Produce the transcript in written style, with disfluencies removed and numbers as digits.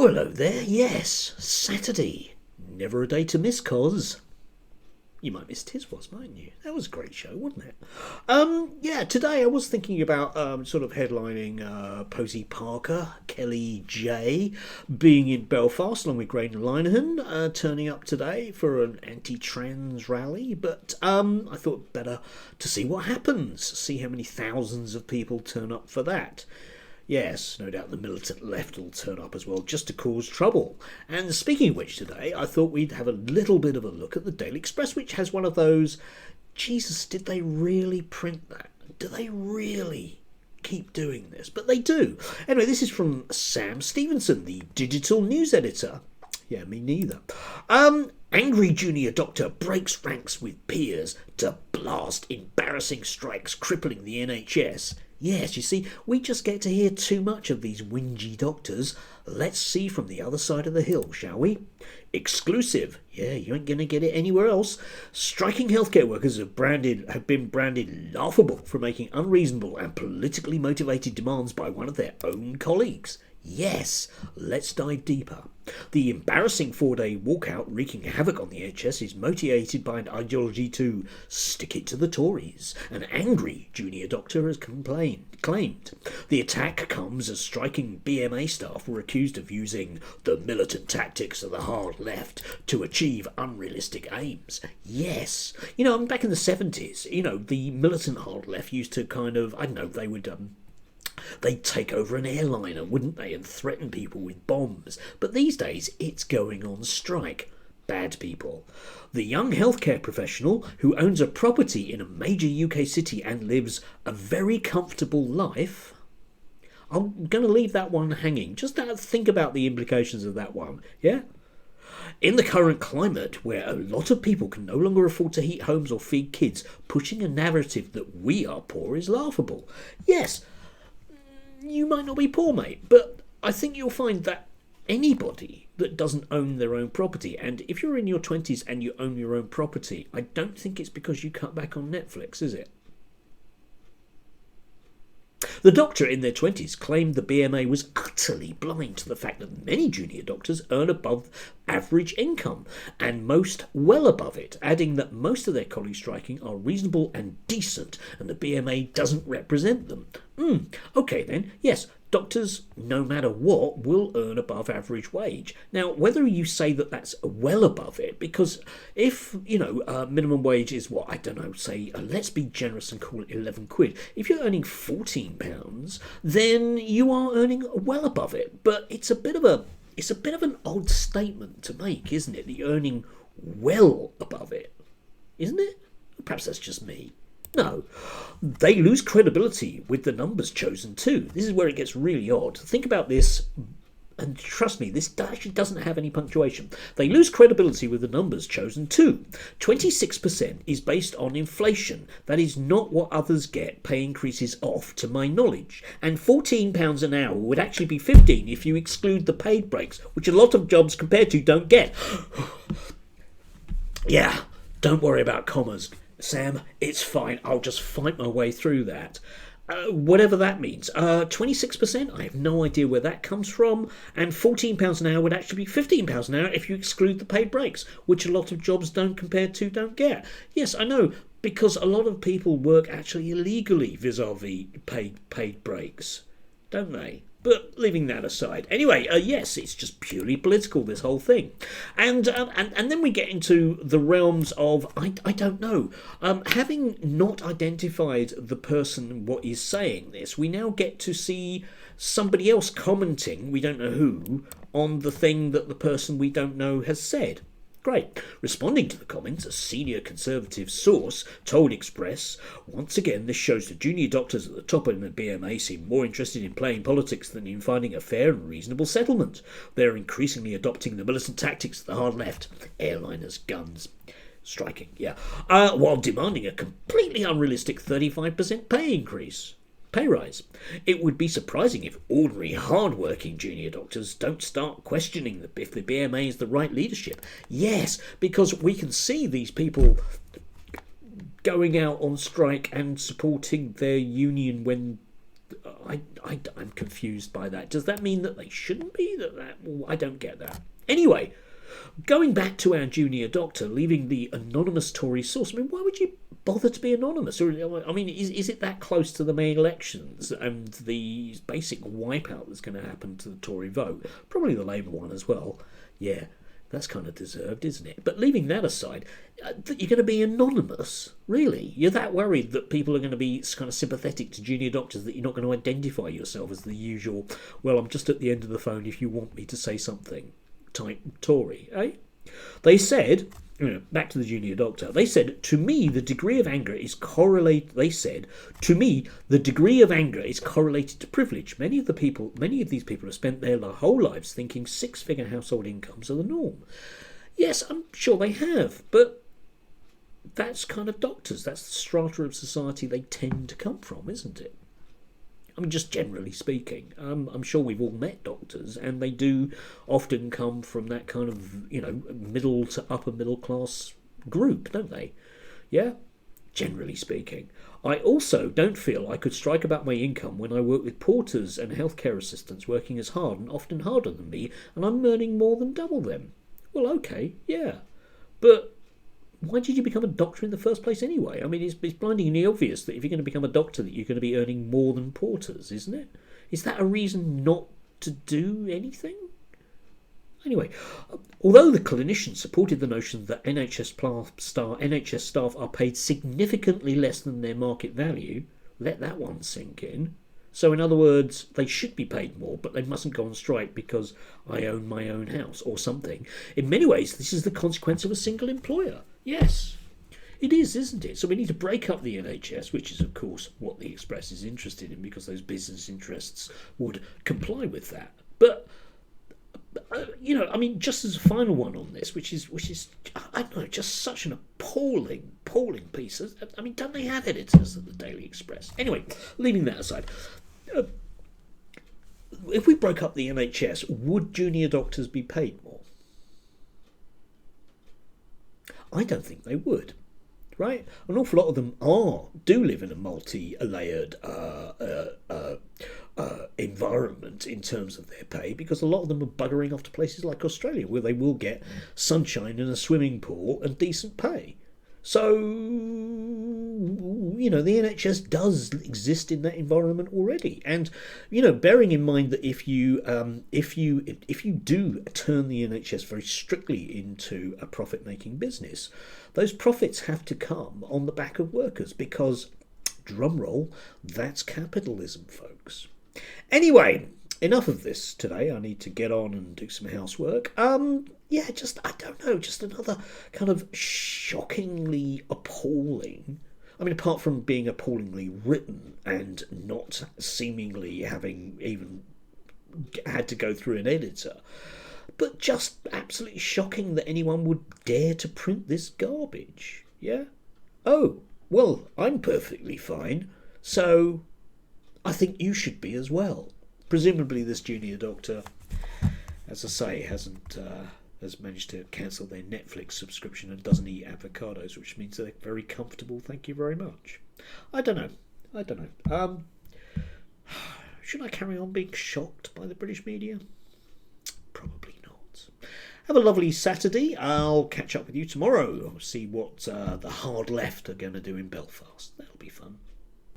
Oh, hello there. Yes, Saturday. Never a day to miss, cause you might miss Tiswas, mightn't you? That was a great show, wasn't it? Yeah, today I was thinking about sort of headlining Posey Parker, Kelly J, being in Belfast along with Graydon Linehan, turning up today for an anti-trans rally. But I thought better to see what happens, see how many thousands of people turn up for that. Yes, no doubt the militant left will turn up as well, just to cause trouble. And speaking of which, today I thought we'd have a little bit of a look at the Daily Express, which has one of those, Jesus, did they really print that? Do they really keep doing this? But they do. Anyway, this is from Sam Stevenson, the digital news editor. Yeah, me neither. Angry junior doctor breaks ranks with peers to blast embarrassing strikes crippling the NHS. Yes, you see, we just get to hear too much of these whingy doctors. Let's see from the other side of the hill, shall we? Exclusive. Yeah, you ain't going to get it anywhere else. Striking healthcare workers have been branded laughable for making unreasonable and politically motivated demands by one of their own colleagues. Yes, let's dive deeper. The embarrassing 4-day walkout wreaking havoc on the NHS is motivated by an ideology to stick it to the Tories. An angry junior doctor has claimed. The attack comes as striking BMA staff were accused of using the militant tactics of the hard left to achieve unrealistic aims. Yes. Back in the 70s, the militant hard left used to they'd take over an airliner, wouldn't they, and threaten people with bombs. But these days, it's going on strike. Bad people. The young healthcare professional who owns a property in a major UK city and lives a very comfortable life. I'm going to leave that one hanging. Just think about the implications of that one, yeah? In the current climate, where a lot of people can no longer afford to heat homes or feed kids, pushing a narrative that we are poor is laughable. Yes, you might not be poor, mate, but I think you'll find that anybody that doesn't own their own property, and if you're in your 20s and you own your own property, I don't think it's because you cut back on Netflix, is it? The doctor in their 20s claimed the BMA was utterly blind to the fact that many junior doctors earn above average income, and most well above it, adding that most of their colleagues striking are reasonable and decent, and the BMA doesn't represent them. Okay then, yes, doctors, no matter what, will earn above average wage. Now, whether you say that that's well above it, because if, minimum wage is what, I don't know, say, let's be generous and call it 11 quid. If you're earning £14, then you are earning well above it. But it's a bit of an odd statement to make, isn't it? That you're earning well above it, isn't it? Perhaps that's just me. No, they lose credibility with the numbers chosen too. This is where it gets really odd. Think about this, and trust me, this actually doesn't have any punctuation. They lose credibility with the numbers chosen too. 26% is based on inflation. That is not what others get pay increases off, to my knowledge. And £14 an hour would actually be 15 if you exclude the paid breaks, which a lot of jobs compared to don't get. Yeah, don't worry about commas. Sam, it's fine. I'll just fight my way through that. Whatever that means. 26%, I have no idea where that comes from. And £14 an hour would actually be £15 an hour if you exclude the paid breaks, which a lot of jobs don't get. Yes, I know, because a lot of people work actually illegally vis-a-vis paid breaks, don't they? But leaving that aside. Anyway, yes, it's just purely political, this whole thing. And then we get into the realms of, I don't know, having not identified the person what is saying this, we now get to see somebody else commenting, we don't know who, on the thing that the person we don't know has said. Great. Responding to the comments, a senior Conservative source told Express, once again, this shows the junior doctors at the top of the BMA seem more interested in playing politics than in finding a fair and reasonable settlement. They're increasingly adopting the militant tactics of the hard left, airliners, guns, striking, while demanding a completely unrealistic 35% pay rise. It would be surprising if ordinary, hard-working junior doctors don't start questioning if the BMA is the right leadership. Yes, because we can see these people going out on strike and supporting their union when I'm confused by that. Does that mean that they shouldn't be? I don't get that. Anyway, going back to our junior doctor, leaving the anonymous Tory source. I mean, why would you bother to be anonymous? Or, I mean, is it that close to the main elections and the basic wipeout that's going to happen to the Tory vote? Probably the Labour one as well. Yeah, that's kind of deserved, isn't it? But leaving that aside, that you're going to be anonymous? Really? You're that worried that people are going to be kind of sympathetic to junior doctors that you're not going to identify yourself as the usual, well, I'm just at the end of the phone if you want me to say something type Tory, eh? They said, back to the junior doctor, they said, to me, the degree of anger is correlated, to privilege. Many of these people have spent their whole lives thinking six-figure household incomes are the norm. Yes, I'm sure they have, but that's kind of doctors. That's the strata of society they tend to come from, isn't it? I mean, just generally speaking, I'm sure we've all met doctors, and they do often come from that kind of, middle to upper middle class group, don't they? Yeah, generally speaking. I also don't feel I could strike about my income when I work with porters and healthcare assistants working as hard and often harder than me, and I'm earning more than double them. Well, okay, yeah, but why did you become a doctor in the first place anyway? I mean, it's blindingly obvious that if you're going to become a doctor that you're going to be earning more than porters, isn't it? Is that a reason not to do anything? Anyway, although the clinicians supported the notion that NHS staff are paid significantly less than their market value, let that one sink in. So in other words, they should be paid more, but they mustn't go on strike because I own my own house or something. In many ways, this is the consequence of a single employer. Yes, it is, isn't it? So we need to break up the NHS, which is, of course, what the Express is interested in because those business interests would comply with that. But, I mean, just as a final one on this, which is I don't know, just such an appalling piece. I mean, don't they have editors at the Daily Express? Anyway, leaving that aside, if we broke up the NHS, would junior doctors be paid more? I don't think they would, right? An awful lot of them do live in a multi-layered environment in terms of their pay, because a lot of them are buggering off to places like Australia where they will get sunshine and a swimming pool and decent pay. So, the NHS does exist in that environment already. And, bearing in mind that if you do turn the NHS very strictly into a profit-making business, those profits have to come on the back of workers because, drumroll, that's capitalism, folks. Anyway, enough of this today. I need to get on and do some housework. I don't know, just another kind of shockingly appalling. I mean, apart from being appallingly written and not seemingly having even had to go through an editor, but just absolutely shocking that anyone would dare to print this garbage. Yeah? Oh, well, I'm perfectly fine, so I think you should be as well. Presumably this junior doctor, as I say, has managed to cancel their Netflix subscription and doesn't eat avocados, which means they're very comfortable. Thank you very much. I don't know. Should I carry on being shocked by the British media? Probably not. Have a lovely Saturday. I'll catch up with you tomorrow. I'll see what the hard left are going to do in Belfast. That'll be fun.